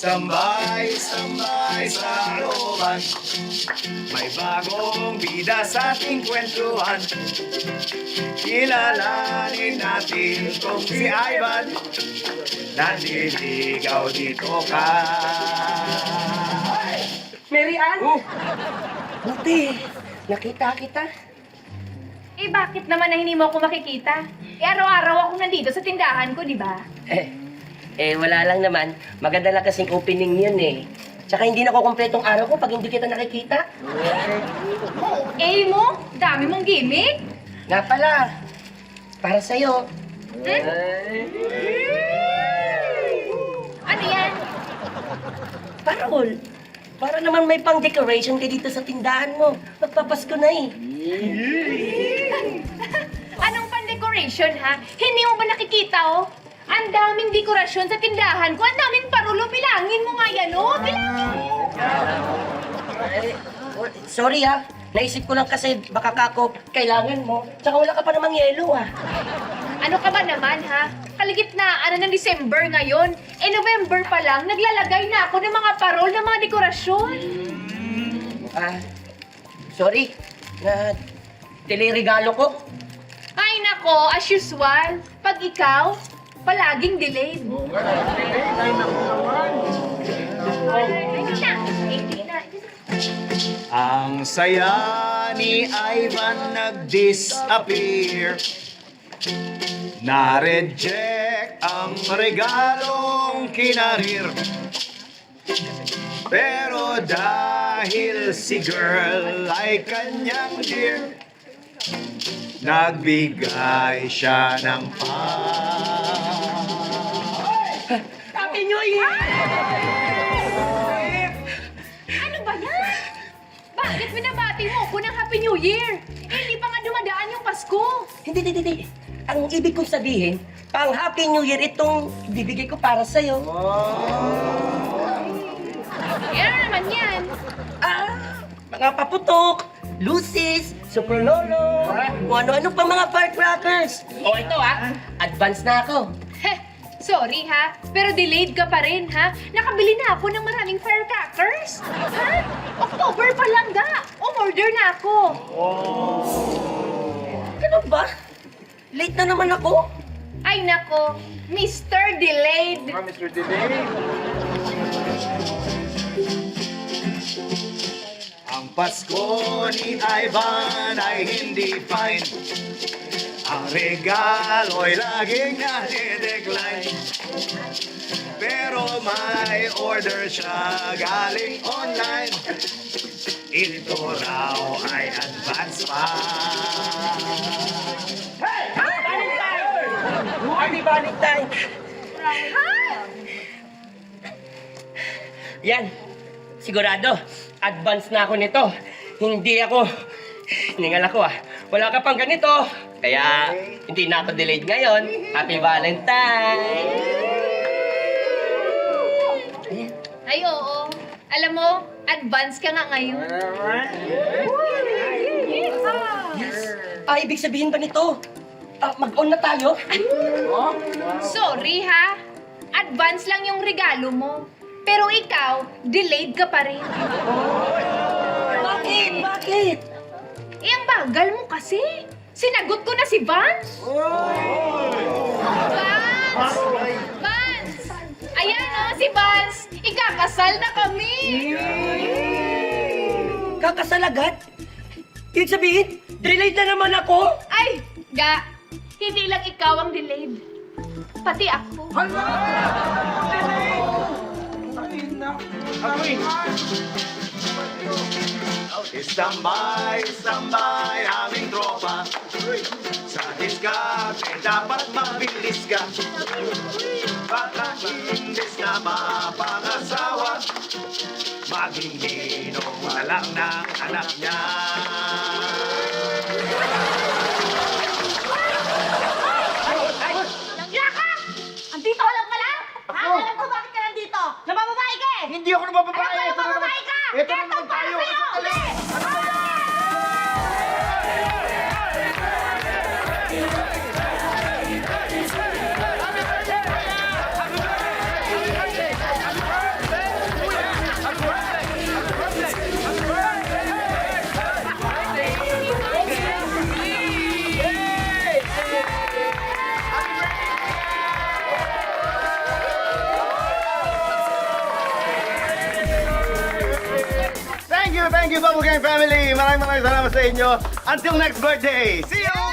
Tambay, tambay sa looban. May bagong bida sa ating kwentuhan. Kilalanin natin kung si Ivan nanliligaw dito ka. Mary Ann! Buti, nakita kita. Eh, bakit naman na hindi mo ako makikita? Eh, araw-araw ako nandito sa tindahan ko, di ba? Wala lang naman. Maganda lang kasing opening yun eh. Tsaka hindi nakukumpletong araw ko pag hindi kita nakikita. Eh mo, dami mong gimmick. Nga pala, para sa'yo. Ano yan? Parol, para naman may pang-decoration ka dito sa tindahan mo. Magpapasko na eh. Anong pan-decoration, ha? Hindi mo ba nakikita, oh? Ang daming dekorasyon sa tindahan ko. Ang daming parulo. Bilangin mo nga yan, oh. Bilangin mo. Sorry ha, naisip ko lang kasi baka kako kailangan mo. Tsaka wala ka pa namang yelo ah. Ano ka ba naman, ha? Kaligitnaan na ng December ngayon. Eh, November pa lang, naglalagay na ako ng mga parol, ng mga dekorasyon. Sorry, na regalo ko. Ay, nako, as usual. Pag ikaw, palaging delayed. Hindi na. Ang saya ni Ivan nag-disappear. Na-reject ang regalong kinarir. Pero dahil si girl ay kanyang dear, nagbigay siya ng Happy New Year! Ano ba yan? Bakit binabati mo ako ng Happy New Year? Eh, hindi pa nga dumadaan yung Pasko. Hindi. Ang ibig kong sabihin, pang Happy New Year itong bibigay ko para sa'yo. Eh, ano naman yan? Mga paputok, lucis, super lolo, kung ano-ano pa mga firecrackers. O ito advance na ako. Heh, sorry ha, pero delayed ka pa rin ha. Nakabili na ako ng maraming firecrackers. Ha? October pa lang ga. Umorder na ako. Ganun ba? Late na naman ako. Ay nako, Mr. Delayed. Mr. Delay. Ang Pasko ni Ivan ay hindi fine. Ang regalo'y laging nade-decline. Pero may order siya galing online. Ito raw ay advance pa. Happy Valentine! Yan, sigurado, advance na ako nito. Hiningal ako Wala ka pang ganito. Kaya, hindi na ako delayed ngayon. Happy Valentine! Ay oo, alam mo, advance ka nga ngayon. Ibig sabihin ba nito? Mag-on na tayo? Sorry ha, advance lang yung regalo mo. Pero ikaw, delayed ka pa rin. Bakit? Eh, ang bagal mo kasi. Sinagot ko na si Vance. Vance! Ayan si Vance. Ikakasal na kami. Kakasal agad? Ibig sabihin, delayed na naman ako? Ay, hindi lang ikaw ang delayed. Pati ako. Istambay, aming tropa. Sa diskarte dapat mabilis ka. Baka imbes na mapangasawa, maging ninong na lang ng anak niya. Yaka! Andito ka lang pala? Alam ko bakit ka nandito? Nabababae ka eh! Hindi ako nabababae. Alam ko nabababae ka! Ito na naman para tayo. sa'yo! Ano ba yan? Bubble Gang family. Maraming salamat sa inyo. Until next birthday. See you!